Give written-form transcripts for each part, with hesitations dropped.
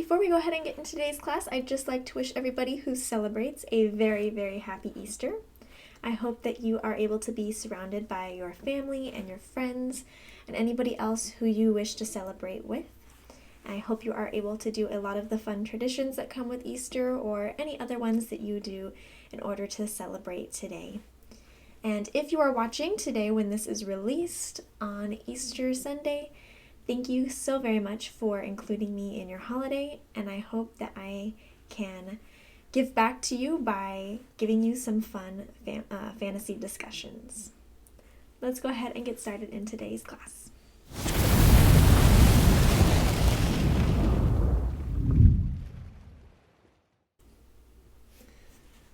Before we go ahead and get into today's class, I'd just like to wish everybody who celebrates a very, very happy Easter. I hope that you are able to be surrounded by your family and your friends and anybody else who you wish to celebrate with. I hope you are able to do a lot of the fun traditions that come with Easter or any other ones that you do in order to celebrate today. And if you are watching today when this is released on Easter Sunday, thank you so very much for including me in your holiday, and I hope that I can give back to you by giving you some fun fantasy discussions. Let's go ahead and get started in today's class.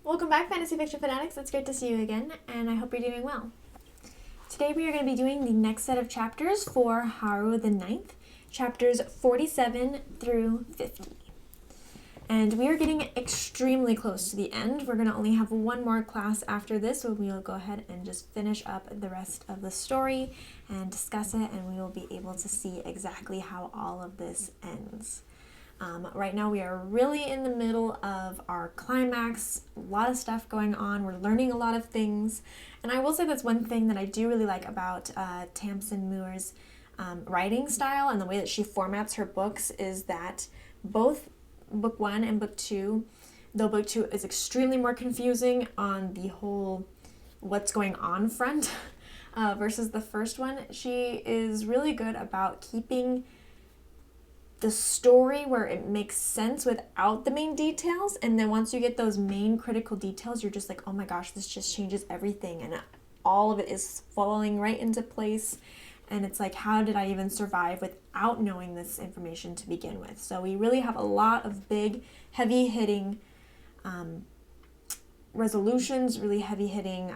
Welcome back, Fantasy Fiction Fanatics. It's great to see you again, and I hope you're doing well. Today we are going to be doing the next set of chapters for Harrow the Ninth, chapters 47 through 50. And we are getting extremely close to the end. We're going to only have one more class after this, so we will go ahead and just finish up the rest of the story and discuss it, and we will be able to see exactly how all of this ends. Right now we are really in the middle of our climax, a lot of stuff going on, we're learning a lot of things, and I will say that's one thing that I do really like about Tamsyn Muir's writing style and the way that she formats her books is that both book 1 and book 2, though book 2 is extremely more confusing on the whole what's going on front versus the first one, she is really good about keeping the story where it makes sense without the main details, and then once you get those main critical details, you're just like, oh my gosh, this just changes everything, and all of it is falling right into place, and it's like, how did I even survive without knowing this information to begin with? So we really have a lot of big, heavy-hitting resolutions, really heavy-hitting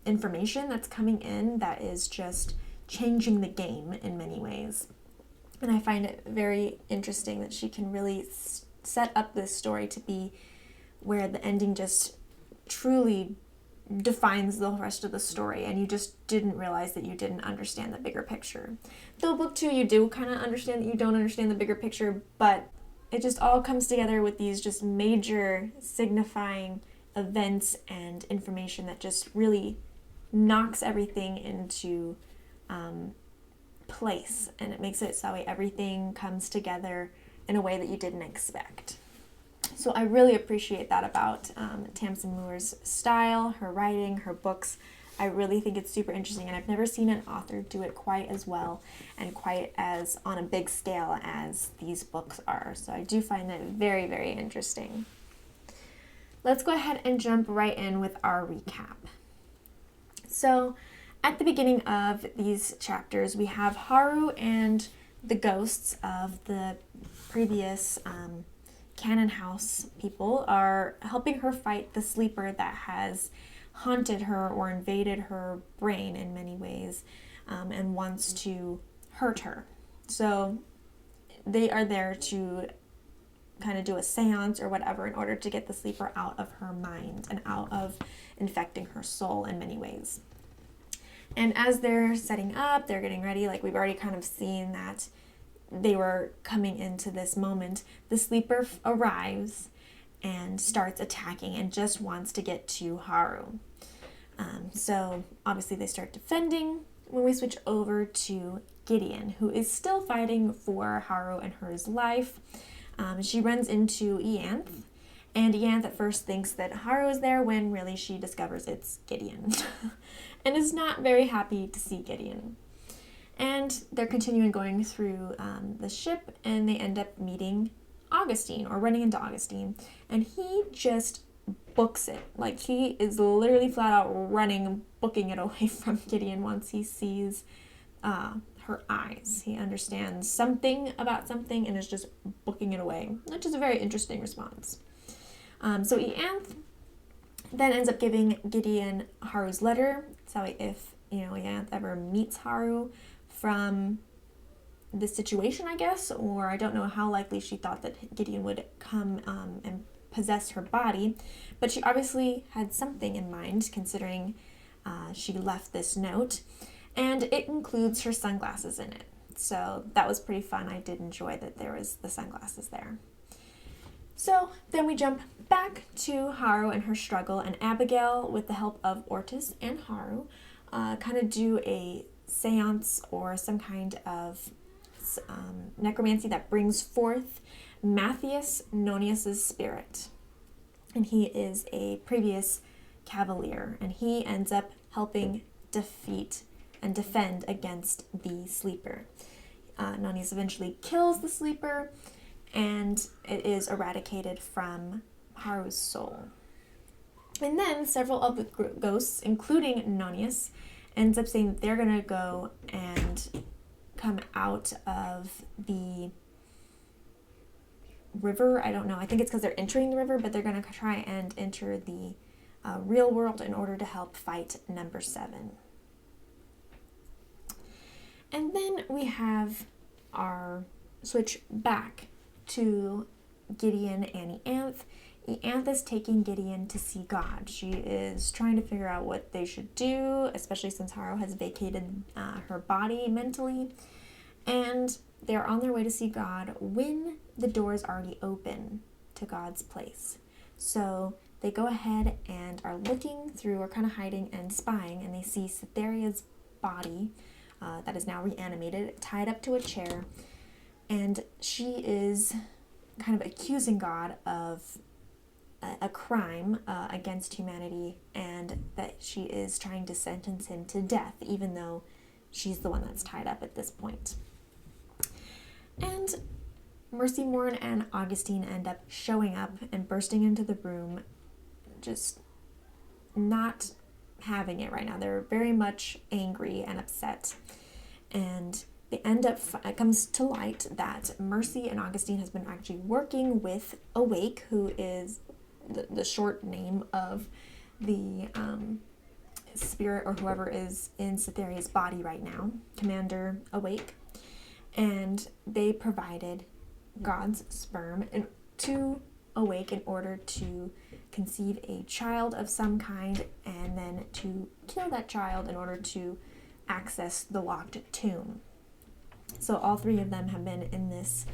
information that's coming in that is just changing the game in many ways. And I find it very interesting that she can really set up this story to be where the ending just truly defines the rest of the story, and you just didn't realize that you didn't understand the bigger picture. Though book 2, you do kind of understand that you don't understand the bigger picture, but it just all comes together with these just major signifying events and information that just really knocks everything into place, and it makes it so everything comes together in a way that you didn't expect. So I really appreciate that about Tamsyn Muir's style, her writing, her books. I really think it's super interesting, and I've never seen an author do it quite as well and quite as on a big scale as these books are. So I do find it very, very interesting. Let's go ahead and jump right in with our recap. So at the beginning of these chapters, we have Harrow and the ghosts of the previous Cannon House people are helping her fight the sleeper that has haunted her or invaded her brain in many ways and wants to hurt her. So they are there to kind of do a seance or whatever in order to get the sleeper out of her mind and out of infecting her soul in many ways. And as they're setting up, they're getting ready, like we've already kind of seen that they were coming into this moment, the sleeper arrives and starts attacking and just wants to get to Harrow. So obviously they start defending when we switch over to Gideon, who is still fighting for Harrow and her's life. She runs into Ianthe, and Ianthe at first thinks that Harrow is there when really she discovers it's Gideon and is not very happy to see Gideon. And they're continuing going through the ship, and they end up meeting Augustine, or running into Augustine, and he just books it. Like, he is literally flat out running, booking it away from Gideon once he sees her eyes. He understands something about something and is just booking it away, which is a very interesting response. So Ianthe then ends up giving Gideon Harrow's letter, so if Ianthe ever meets Harrow from this situation, I guess, or I don't know how likely she thought that Gideon would come and possess her body, but she obviously had something in mind considering she left this note, and it includes her sunglasses in it. So that was pretty fun. I did enjoy that there was the sunglasses there. So then we jump back to Harrow and her struggle, and Abigail, with the help of Ortis and Harrow, kind of do a seance or some kind of necromancy that brings forth Matthias Nonius's spirit. And he is a previous cavalier, and he ends up helping defeat and defend against the sleeper. Nonius eventually kills the sleeper, and it is eradicated from Harrow's soul. And then several of the ghosts, including Nonius, ends up saying that they're going to go and come out of the river. I don't know. I think it's because they're entering the river, but they're going to try and enter the real world in order to help fight number 7. And then we have our switch back to Gideon and Eanth. Eanth is taking Gideon to see God. She is trying to figure out what they should do, especially since Harrow has vacated her body mentally. And they're on their way to see God when the door is already open to God's place. So they go ahead and are looking through, or kind of hiding and spying, and they see Cytherea's body that is now reanimated, tied up to a chair. And she is kind of accusing God of a crime against humanity, and that she is trying to sentence him to death, even though she's the one that's tied up at this point. And Mercy, Morin, and Augustine end up showing up and bursting into the room, just not having it right now. They're very much angry and upset. And they end up, it comes to light that Mercy and Augustine has been actually working with Awake, who is the short name of the spirit or whoever is in Cytherea's body right now, Commander Awake. And they provided God's sperm to Awake in order to conceive a child of some kind, and then to kill that child in order to access the locked tomb. So all 3 of them have been in this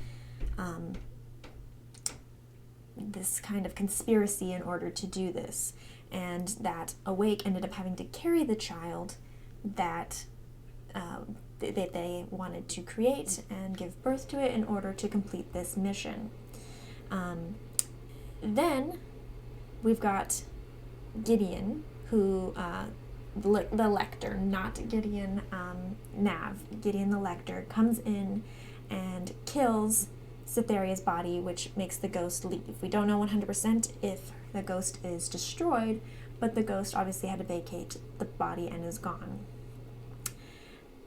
this kind of conspiracy in order to do this, and that Awake ended up having to carry the child that they wanted to create and give birth to it in order to complete this mission. Then we've got Gideon, who the Lector, not Gideon Nav, Gideon the Lector, comes in and kills Cytherea's body, which makes the ghost leave. We don't know 100% if the ghost is destroyed, but the ghost obviously had to vacate the body and is gone.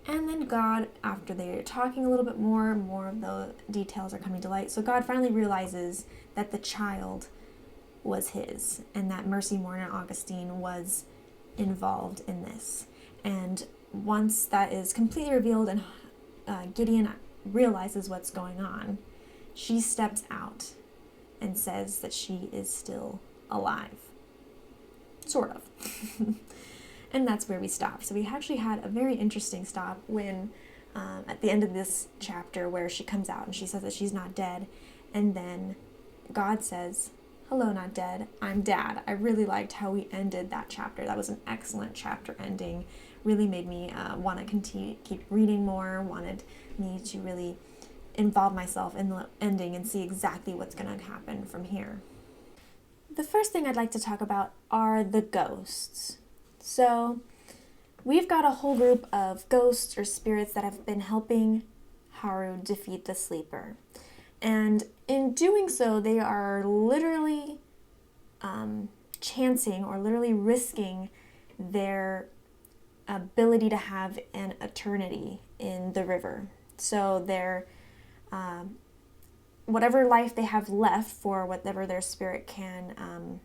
And then God, after they're talking a little bit more of the details are coming to light. So God finally realizes that the child was his, and that Mercy, Morin, and Augustine was involved in this. And once that is completely revealed and Gideon realizes what's going on, she steps out and says that she is still alive. Sort of. And that's where we stop. So we actually had a very interesting stop when, at the end of this chapter, where she comes out and she says that she's not dead. And then God says, "Hello, not dead. I'm Dad." I really liked how we ended that chapter. That was an excellent chapter ending. Really made me want to keep reading more, wanted me to really involve myself in the ending and see exactly what's going to happen from here. The first thing I'd like to talk about are the ghosts. So we've got a whole group of ghosts or spirits that have been helping Harrow defeat the sleeper. And in doing so, they are literally chancing or literally risking their ability to have an eternity in the river. So they're whatever life they have left for whatever their spirit can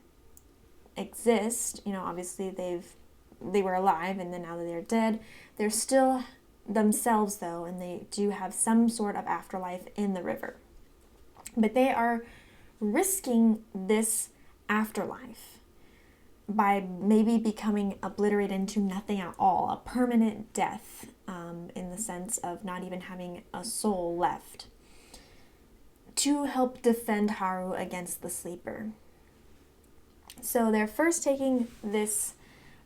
exist, obviously they were alive, and then now that they're dead, they're still themselves though, and they do have some sort of afterlife in the river. But they are risking this afterlife by maybe becoming obliterated into nothing at all, a permanent death, in the sense of not even having a soul left, to help defend Harrow against the sleeper. So they're first taking this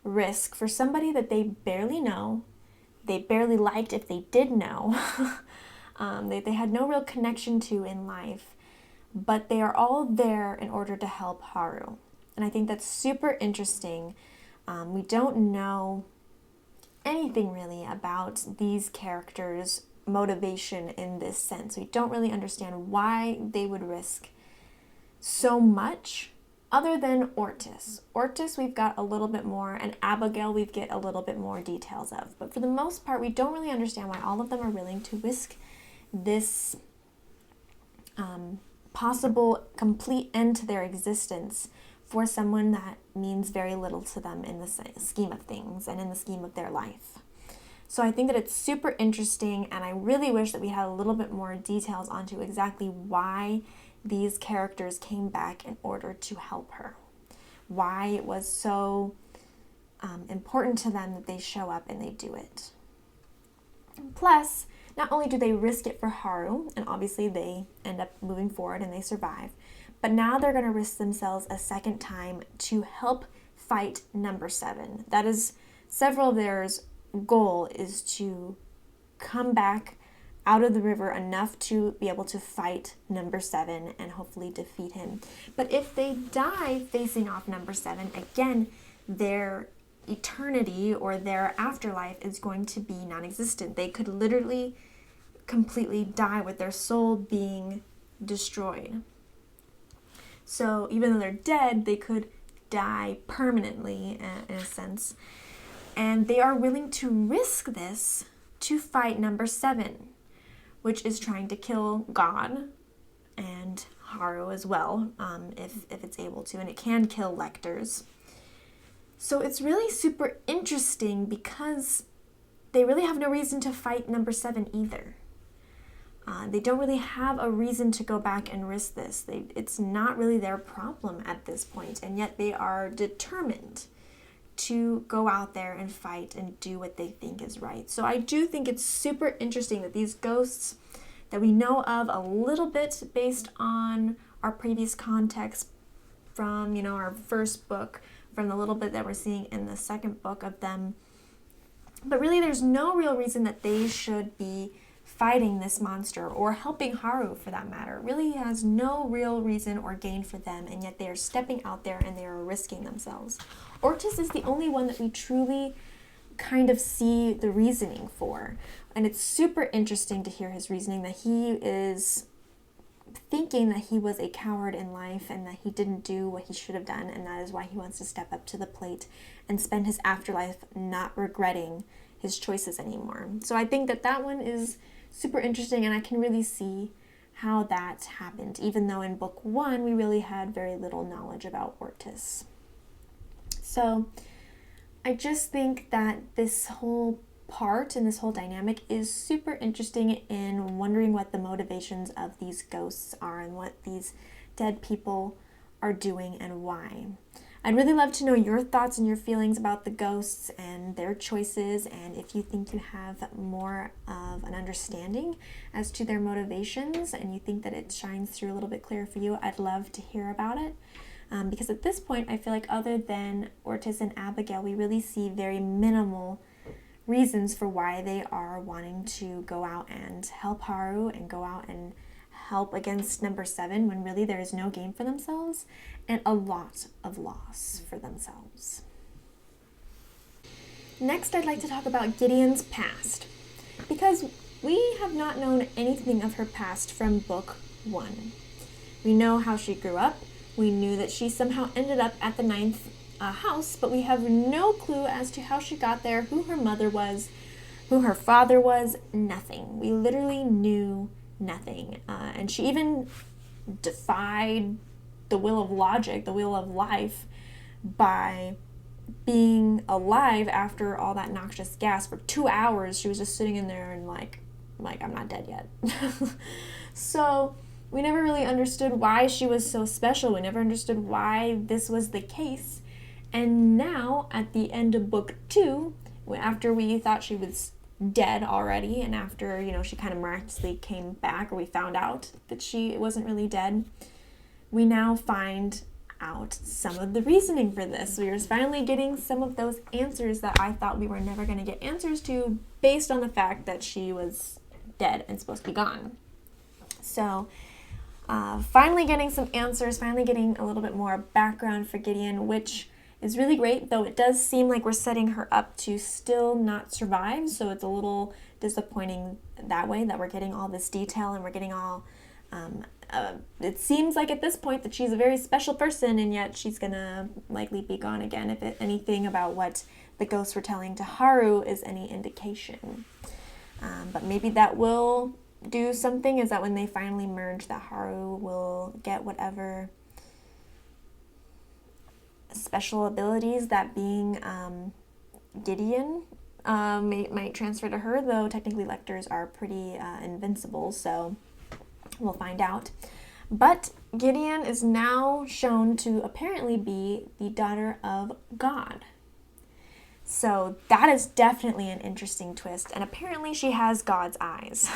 risk for somebody that they barely know, they barely liked if they did know, they had no real connection to in life, but they are all there in order to help Harrow. And I think that's super interesting. We don't know anything really about these characters' motivation in this sense. We don't really understand why they would risk so much, other than Ortis. Ortis we've got a little bit more, and Abigail we get a little bit more details of. But for the most part, we don't really understand why all of them are willing to risk this possible complete end to their existence for someone that means very little to them in the scheme of things and in the scheme of their life. So I think that it's super interesting, and I really wish that we had a little bit more details onto exactly why these characters came back in order to help her. Why it was so important to them that they show up and they do it. Plus, not only do they risk it for Harrow, and obviously they end up moving forward and they survive, but now they're going to risk themselves a second time to help fight number 7. That is, several of theirs goal is to come back out of the river enough to be able to fight number 7 and hopefully defeat him. But if they die facing off number 7, again, their eternity or their afterlife is going to be non-existent. They could literally completely die with their soul being destroyed. So even though they're dead, they could die permanently in a sense. And they are willing to risk this to fight number 7, which is trying to kill God and Harrow as well, if it's able to. And it can kill lectors. So it's really super interesting because they really have no reason to fight number 7 either. They don't really have a reason to go back and risk this. It's not really their problem at this point, and yet they are determined to go out there and fight and do what they think is right. So I do think it's super interesting that these ghosts that we know of a little bit based on our previous context from, our first book, from the little bit that we're seeing in the second book of them. But really there's no real reason that they should be fighting this monster or helping Harrow for that matter. It really has no real reason or gain for them, and yet they are stepping out there and they are risking themselves. Ortis is the only one that we truly kind of see the reasoning for, and it's super interesting to hear his reasoning, that he is thinking that he was a coward in life and that he didn't do what he should have done, and that is why he wants to step up to the plate and spend his afterlife not regretting his choices anymore. So I think that one is super interesting, and I can really see how that happened, even though in book 1 we really had very little knowledge about Ortis. So I just think that this whole part and this whole dynamic is super interesting in wondering what the motivations of these ghosts are and what these dead people are doing and why. I'd really love to know your thoughts and your feelings about the ghosts and their choices, and if you think you have more of an understanding as to their motivations and you think that it shines through a little bit clearer for you, I'd love to hear about it. Because at this point, I feel like other than Ortis and Abigail, we really see very minimal reasons for why they are wanting to go out and help Harrow and go out and help against number 7, when really there is no gain for themselves and a lot of loss for themselves. Next, I'd like to talk about Gideon's past, because we have not known anything of her past from book 1. We know how she grew up. We knew that she somehow ended up at the Ninth house, but we have no clue as to how she got there, who her mother was, who her father was, nothing. We literally knew nothing. And she even defied the will of logic, the will of life, by being alive after all that noxious gas for 2 hours. She was just sitting in there and like I'm not dead yet. So we never really understood why she was so special. We never understood why this was the case. And now, at the end of book 2, after we thought she was dead already, and after, she kind of miraculously came back, or we found out that she wasn't really dead, we now find out some of the reasoning for this. We were finally getting some of those answers that I thought we were never going to get answers to, based on the fact that she was dead and supposed to be gone. So, finally getting some answers, finally getting a little bit more background for Gideon, which is really great, though it does seem like we're setting her up to still not survive, so it's a little disappointing that way, that we're getting all this detail and we're getting all, it seems like at this point that she's a very special person, and yet she's gonna likely be gone again, if anything about what the ghosts were telling to Harrow is any indication. But maybe that will do something, is that when they finally merge, that Harrow will get whatever special abilities that being Gideon might transfer to her, though technically lectors are pretty invincible, so we'll find out. But Gideon is now shown to apparently be the daughter of God. So that is definitely an interesting twist, and apparently she has God's eyes.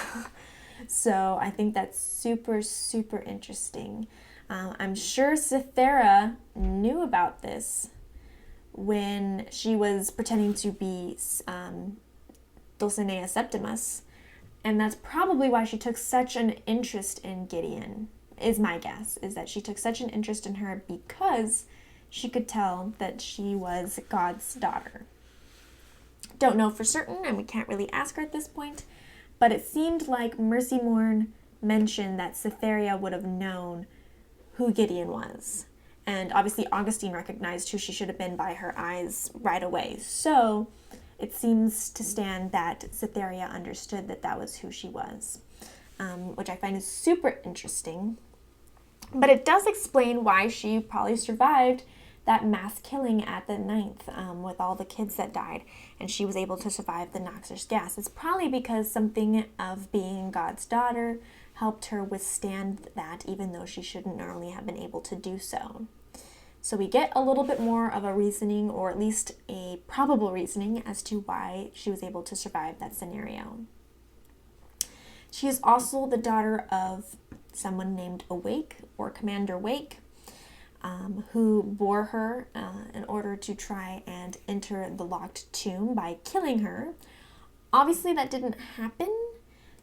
So I think that's super, super interesting. I'm sure Cythera knew about this when she was pretending to be Dulcinea Septimus, and that's probably why she took such an interest in Gideon, is my guess, is that she took such an interest in her because she could tell that she was God's daughter. Don't know for certain, and we can't really ask her at this point, but it seemed like Mercy Morn mentioned that Cytherea would have known who Gideon was. And obviously Augustine recognized who she should have been by her eyes right away. So it seems to stand that Cytherea understood that that was who she was, which I find is super interesting. But it does explain why she probably survived that mass killing at the Ninth, with all the kids that died, and she was able to survive the noxious gas. It's probably because something of being God's daughter helped her withstand that, even though she shouldn't normally have been able to do so. So we get a little bit more of a reasoning, or at least a probable reasoning, as to why she was able to survive that scenario. She is also the daughter of someone named Awake, or Commander Wake, who bore her in order to try and enter the locked tomb by killing her. Obviously that didn't happen,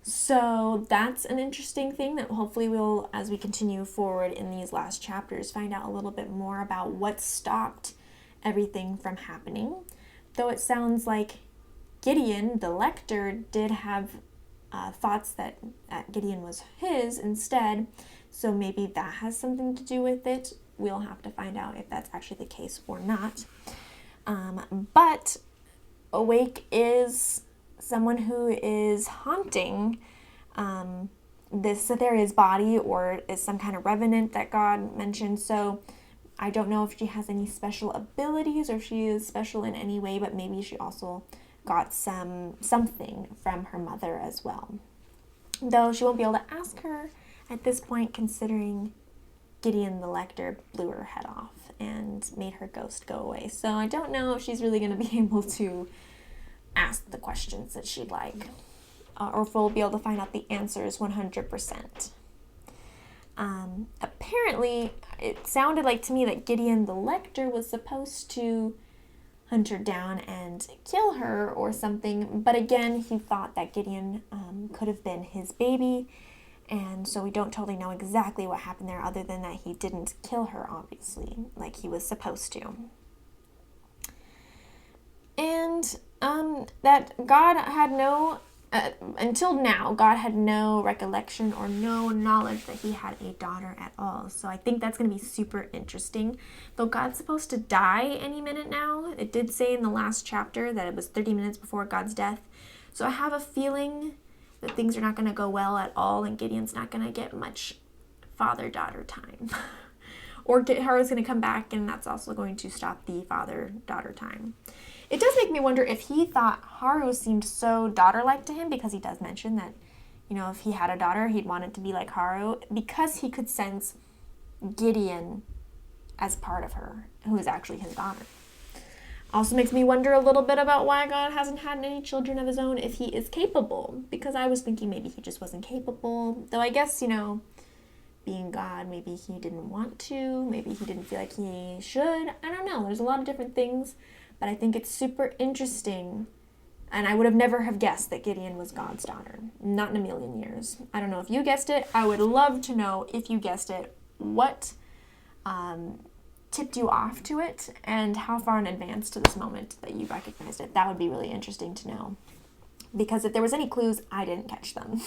so that's an interesting thing that hopefully we'll, as we continue forward in these last chapters, find out a little bit more about what stopped everything from happening. Though it sounds like Gideon, the lector, did have thoughts that Gideon was his instead, so maybe that has something to do with it. We'll have to find out if that's actually the case or not. But Awake is someone who is haunting this Cytherea's body, or is some kind of revenant that God mentioned. So I don't know if she has any special abilities, or if she is special in any way, but maybe she also got something from her mother as well. Though she won't be able to ask her at this point, considering Gideon the lector blew her head off and made her ghost go away. So I don't know if she's really going to be able to ask the questions that she'd like, or if we'll be able to find out the answers 100%. Apparently, it sounded like to me that Gideon the lector was supposed to hunt her down and kill her or something, but again, he thought that Gideon could have been his baby, and so we don't totally know exactly what happened there, other than that he didn't kill her, obviously, like he was supposed to. And that God had no, until now, God had no recollection or no knowledge that he had a daughter at all. So I think that's going to be super interesting. Though God's supposed to die any minute now. It did say in the last chapter that it was 30 minutes before God's death. So I have a feeling that things are not going to go well at all, and Gideon's not going to get much father-daughter time. Or Harrow's going to come back, and that's also going to stop the father-daughter time. It does make me wonder if he thought Harrow seemed so daughter-like to him, because he does mention that, if he had a daughter, he'd want it to be like Harrow, because he could sense Gideon as part of her, who is actually his daughter. Also makes me wonder a little bit about why God hasn't had any children of his own if he is capable. Because I was thinking maybe he just wasn't capable. Though I guess, being God, maybe he didn't want to. Maybe he didn't feel like he should. I don't know. There's a lot of different things. But I think it's super interesting. And I would have never have guessed that Gideon was God's daughter. Not in a million years. I don't know if you guessed it. I would love to know if you guessed it. What tipped you off to it, and how far in advance to this moment that you recognized it. That would be really interesting to know, because if there was any clues, I didn't catch them.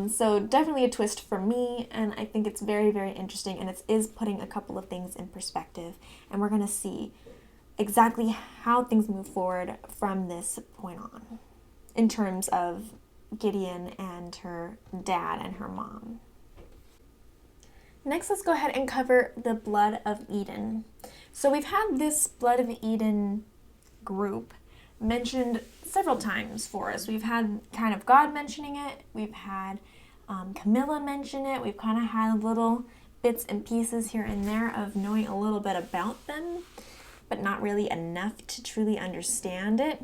So definitely a twist for me, and I think it's very, very interesting, and it is putting a couple of things in perspective, and we're going to see exactly how things move forward from this point on in terms of Gideon and her dad and her mom. Next, let's go ahead and cover the Blood of Eden. So we've had this Blood of Eden group mentioned several times for us. We've had kind of God mentioning it. We've had Camilla mention it. We've kind of had little bits and pieces here and there of knowing a little bit about them, but not really enough to truly understand it.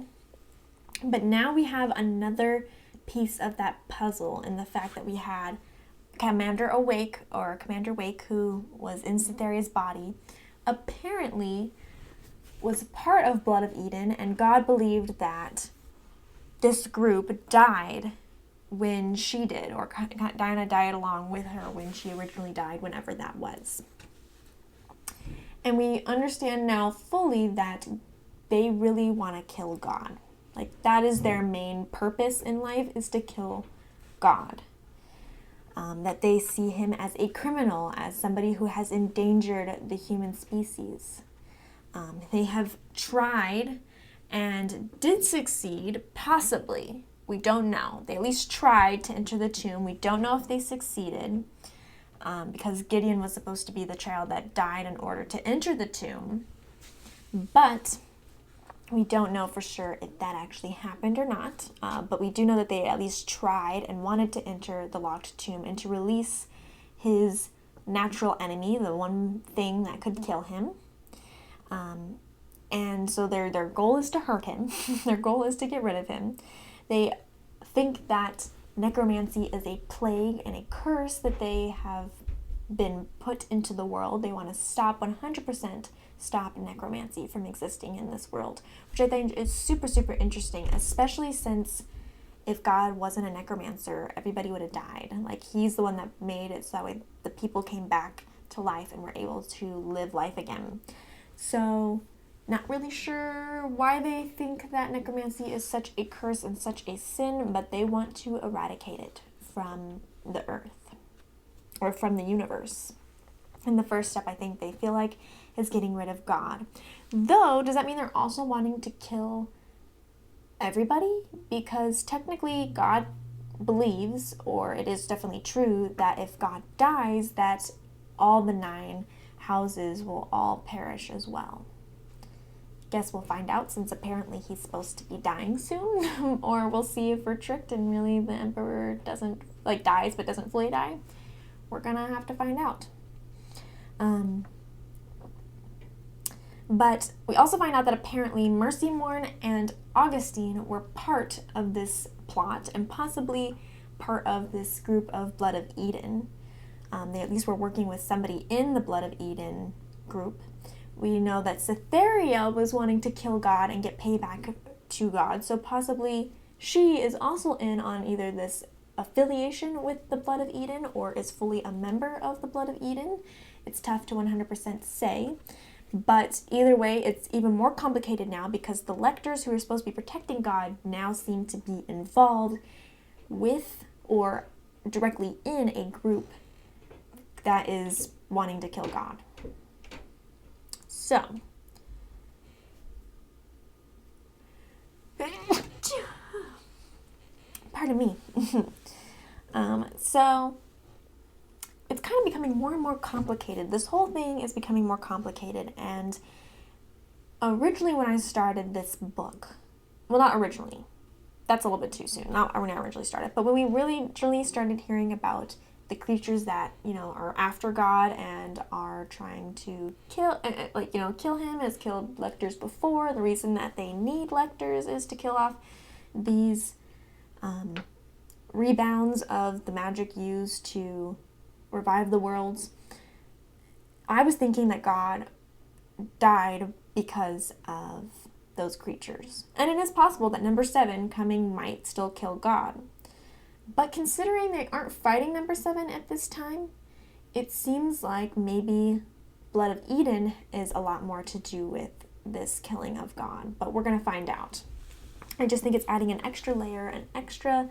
But now we have another piece of that puzzle in the fact that we had Commander Wake, who was in Cytherea's body, apparently was part of Blood of Eden, and God believed that this group died when she did, or Diana died along with her when she originally died, whenever that was. And we understand now fully that they really want to kill God. Like, that is their main purpose in life, is to kill God. That they see him as a criminal, as somebody who has endangered the human species. They have tried and did succeed, possibly. We don't know. They at least tried to enter the tomb. We don't know if they succeeded, because Gideon was supposed to be the child that died in order to enter the tomb. But we don't know for sure if that actually happened or not, but we do know that they at least tried and wanted to enter the locked tomb and to release his natural enemy, the one thing that could kill him. And so their goal is to hurt him. Their goal is to get rid of him. They think that necromancy is a plague and a curse that they have been put into the world. They want to stop 100%. Stop necromancy from existing in this world, which I think is super, super interesting, especially since if God wasn't a necromancer, everybody would have died. Like, he's the one that made it so that way the people came back to life and were able to live life again. So, not really sure why they think that necromancy is such a curse and such a sin, but they want to eradicate it from the earth, or from the universe. And the first step, I think they feel like, is getting rid of God. Though, does that mean they're also wanting to kill everybody? Because technically God believes, or it is definitely true, that if God dies, that all the 9 houses will all perish as well. Guess we'll find out, since apparently he's supposed to be dying soon. Or we'll see if we're tricked and really the Emperor doesn't, dies but doesn't fully die. We're gonna have to find out. But we also find out that apparently Mercy Morn and Augustine were part of this plot, and possibly part of this group of Blood of Eden. They at least were working with somebody in the Blood of Eden group. We know that Cytherea was wanting to kill God and get payback to God, so possibly she is also in on either this affiliation with the Blood of Eden or is fully a member of the Blood of Eden. It's tough to 100% say. But either way, it's even more complicated now, because the lectors who are supposed to be protecting God now seem to be involved with or directly in a group that is wanting to kill God. So, pardon me. So, it's kind of becoming more and more complicated. This whole thing is becoming more complicated, and originally when I started this book, well, not originally, that's a little bit too soon, not when I originally started, but when we really started hearing about the creatures that, are after God and are trying to kill him, has killed lectors before. The reason that they need lectors is to kill off these rebounds of the magic used to revive the worlds. I was thinking that God died because of those creatures. And it is possible that number 7 coming might still kill God. But considering they aren't fighting number 7 at this time, it seems like maybe Blood of Eden is a lot more to do with this killing of God. But we're going to find out. I just think it's adding an extra layer, an extra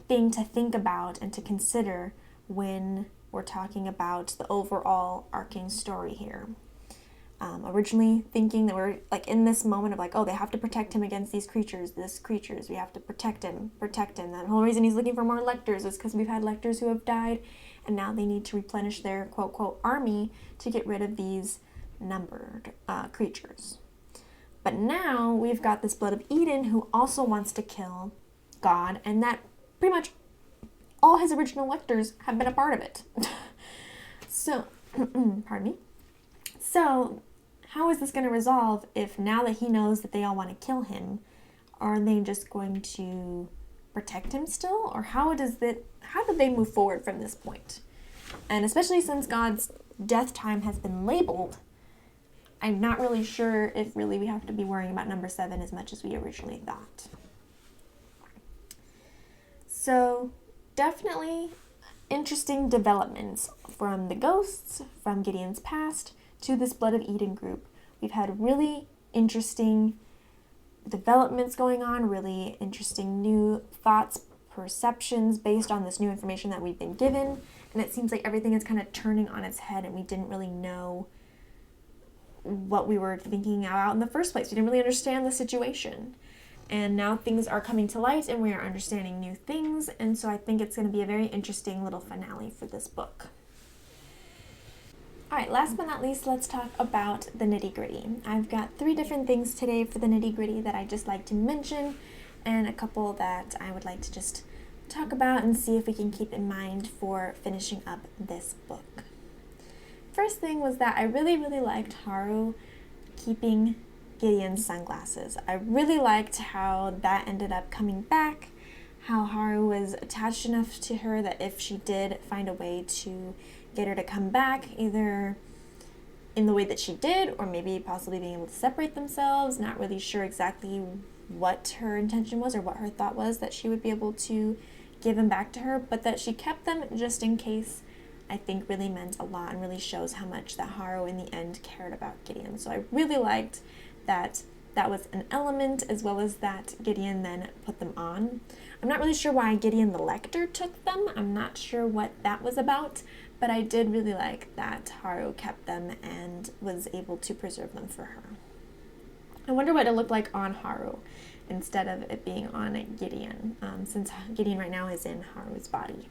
thing to think about and to consider when we're talking about the overall arcing story here. Originally thinking that we're like in this moment of like, oh, they have to protect him against these creatures, we have to protect him. That whole reason he's looking for more lectors is because we've had lectors who have died, and now they need to replenish their quote army to get rid of these numbered creatures. But now we've got this Blood of Eden who also wants to kill God, and that pretty much all his original lectors have been a part of it. So, pardon me. So, how is this going to resolve if now that he knows that they all want to kill him, are they just going to protect him still? Or how do they move forward from this point? And especially since God's death time has been labeled, I'm not really sure if really we have to be worrying about number 7 as much as we originally thought. So, definitely interesting developments from the ghosts, from Gideon's past, to this Blood of Eden group. We've had really interesting developments going on, really interesting new thoughts, perceptions based on this new information that we've been given, and it seems like everything is kind of turning on its head and we didn't really know what we were thinking about in the first place. We didn't really understand the situation. And now things are coming to light and we are understanding new things, and so I think it's going to be a very interesting little finale for this book. Alright, last but not least, let's talk about the Nitty Gritty. I've got 3 different things today for the Nitty Gritty that I just like to mention, and a couple that I would like to just talk about and see if we can keep in mind for finishing up this book. First thing was that I really liked Harrow keeping Gideon's sunglasses. I really liked how that ended up coming back, how Harrow was attached enough to her that if she did find a way to get her to come back, either in the way that she did, or maybe possibly being able to separate themselves, not really sure exactly what her intention was or what her thought was, that she would be able to give them back to her, but that she kept them just in case, I think really meant a lot and really shows how much that Harrow in the end cared about Gideon. So I really liked that was an element, as well as that Gideon then put them on. I'm not really sure why Gideon the Lector took them. I'm not sure what that was about, but I did really like that Harrow kept them and was able to preserve them for her. I wonder what it looked like on Harrow instead of it being on Gideon, since Gideon right now is in Harrow's body.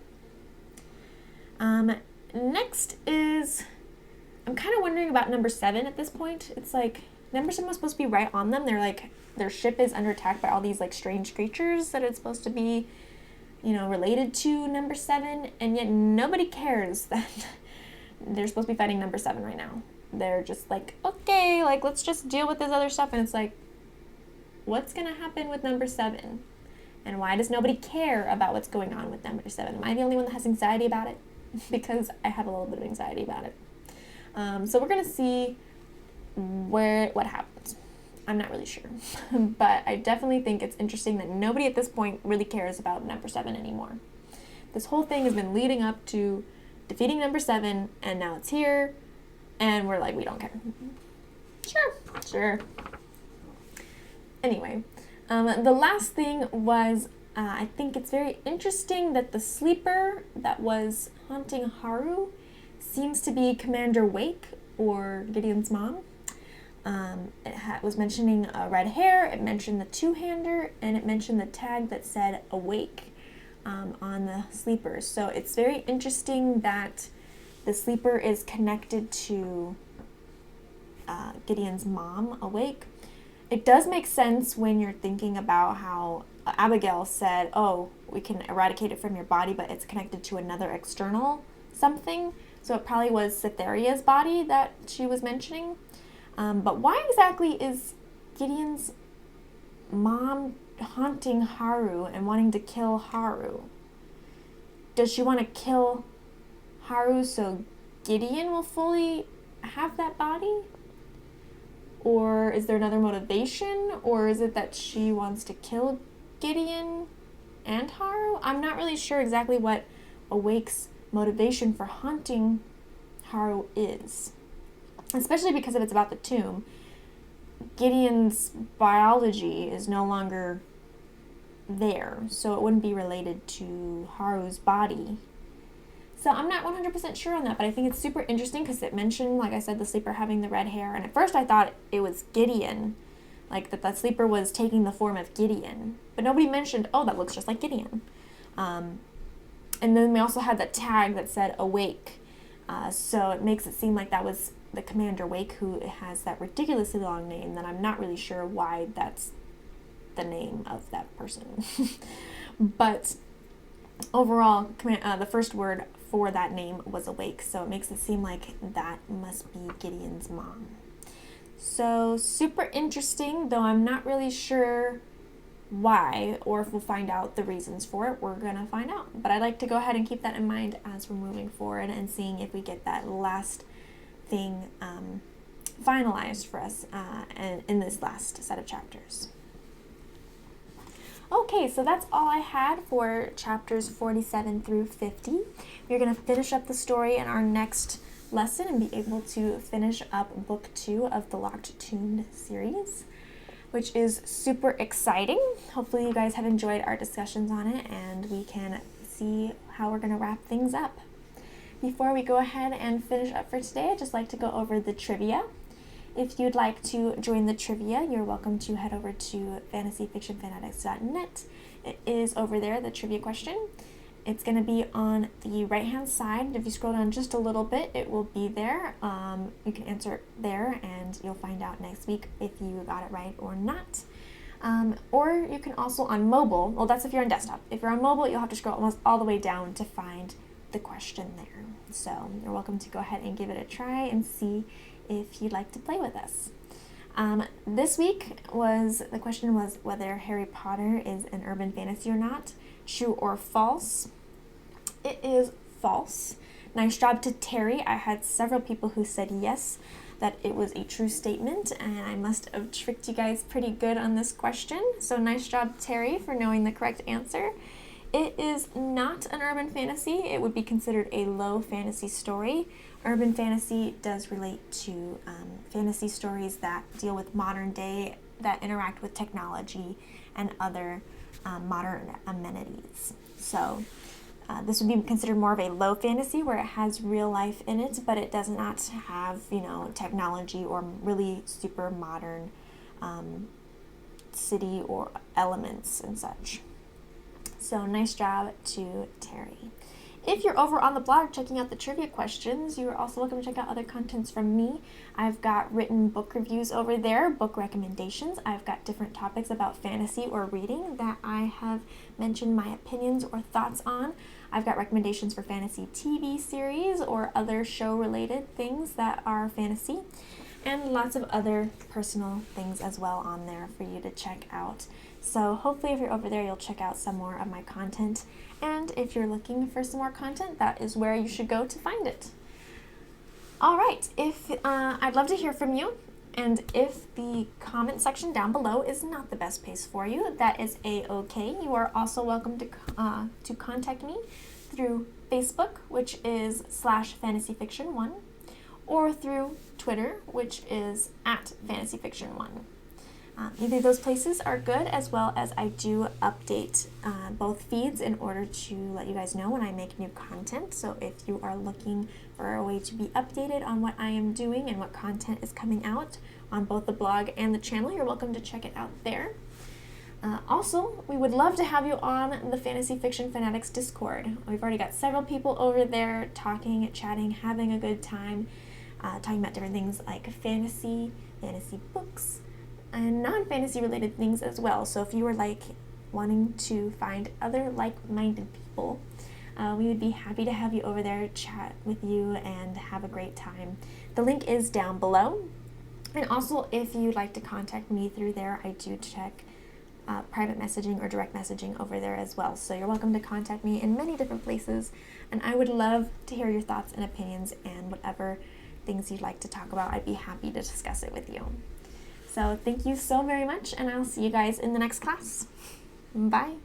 Next is, I'm kind of wondering about number 7 at this point. It's like, number 7 was supposed to be right on them. They're like, their ship is under attack by all these like strange creatures that it's supposed to be, related to number 7, and yet nobody cares that they're supposed to be fighting number 7 right now. They're just like, okay, like, let's just deal with this other stuff, and it's like, what's gonna happen with number 7? And why does nobody care about what's going on with number 7? Am I the only one that has anxiety about it? Because I have a little bit of anxiety about it. So we're gonna see what happens. I'm not really sure, but I definitely think it's interesting that nobody at this point really cares about number 7 anymore. This whole thing has been leading up to defeating number 7, and now it's here, and we're like, we don't care. Sure. Anyway, the last thing was, I think it's very interesting that the sleeper that was haunting Harrow seems to be Commander Wake, or Gideon's mom. It was mentioning red hair, it mentioned the two-hander, and it mentioned the tag that said awake on the sleepers. So it's very interesting that the sleeper is connected to Gideon's mom, Awake. It does make sense when you're thinking about how Abigail said, oh, we can eradicate it from your body, but it's connected to another external something. So it probably was Cytherea's body that she was mentioning. But why exactly is Gideon's mom haunting Harrow and wanting to kill Harrow? Does she want to kill Harrow so Gideon will fully have that body? Or is there another motivation? Or is it that she wants to kill Gideon and Harrow? I'm not really sure exactly what Awake's motivation for haunting Harrow is. Especially because if it's about the tomb, Gideon's biology is no longer there, so it wouldn't be related to Harrow's body. So I'm not 100% sure on that, but I think it's super interesting because it mentioned, like I said, the sleeper having the red hair, and at first I thought it was Gideon, like that sleeper was taking the form of Gideon, but nobody mentioned, oh, that looks just like Gideon. And then we also had that tag that said Awake, so it makes it seem like that was the Commander Wake, who has that ridiculously long name that I'm not really sure why that's the name of that person. But overall, the first word for that name was Awake, so it makes it seem like that must be Gideon's mom. So super interesting, though I'm not really sure why, or if we'll find out the reasons for it. We're gonna find out. But I'd like to go ahead and keep that in mind as we're moving forward and seeing if we get that last thing finalized for us in this last set of chapters. Okay, so that's all I had for chapters 47 through 50. We're going to finish up the story in our next lesson and be able to finish up book 2 of the Locked Tomb series, which is super exciting. Hopefully you guys have enjoyed our discussions on it and we can see how we're going to wrap things up. Before we go ahead and finish up for today, I'd just like to go over the trivia. If you'd like to join the trivia, you're welcome to head over to fantasyfictionfanatics.net. It is over there, the trivia question. It's going to be on the right-hand side. If you scroll down just a little bit, it will be there. You can answer it there, and you'll find out next week if you got it right or not. Or you can also on mobile, well, that's if you're on desktop. If you're on mobile, you'll have to scroll almost all the way down to find the question there. So you're welcome to go ahead and give it a try and see if you'd like to play with us. This week the question was whether Harry Potter is an urban fantasy or not, true or false. It is false. Nice job to Terry. I had several people who said yes, that it was a true statement, and I must have tricked you guys pretty good on this question. So nice job, Terry, for knowing the correct answer. It is not an urban fantasy. It would be considered a low fantasy story. Urban fantasy does relate to fantasy stories that deal with modern day, that interact with technology and other modern amenities. So this would be considered more of a low fantasy where it has real life in it, but it does not have, technology or really super modern city or elements and such. So nice job to Terry. If you're over on the blog checking out the trivia questions, you're also welcome to check out other contents from me. I've got written book reviews over there, book recommendations. I've got different topics about fantasy or reading that I have mentioned my opinions or thoughts on. I've got recommendations for fantasy TV series or other show-related things that are fantasy, and lots of other personal things as well on there for you to check out. So hopefully if you're over there, you'll check out some more of my content. And if you're looking for some more content, that is where you should go to find it. All right, I'd love to hear from you. And if the comment section down below is not the best place for you, that is a-okay. You are also welcome to contact me through Facebook, which is /fantasyfiction1, or through Twitter, which is @fantasyfiction1. Either of those places are good, as well as I do update both feeds in order to let you guys know when I make new content. So if you are looking for a way to be updated on what I am doing and what content is coming out on both the blog and the channel, you're welcome to check it out there. Also, we would love to have you on the Fantasy Fiction Fanatics Discord. We've already got several people over there talking, chatting, having a good time, talking about different things like fantasy books, and non-fantasy related things as well. So if you were like wanting to find other like-minded people, we would be happy to have you over there, chat with you, and have a great time. The link is down below. And also, if you'd like to contact me through there, I do check private messaging or direct messaging over there as well. So you're welcome to contact me in many different places, and I would love to hear your thoughts and opinions and whatever things you'd like to talk about. I'd be happy to discuss it with you. So thank you so very much, and I'll see you guys in the next class. Bye.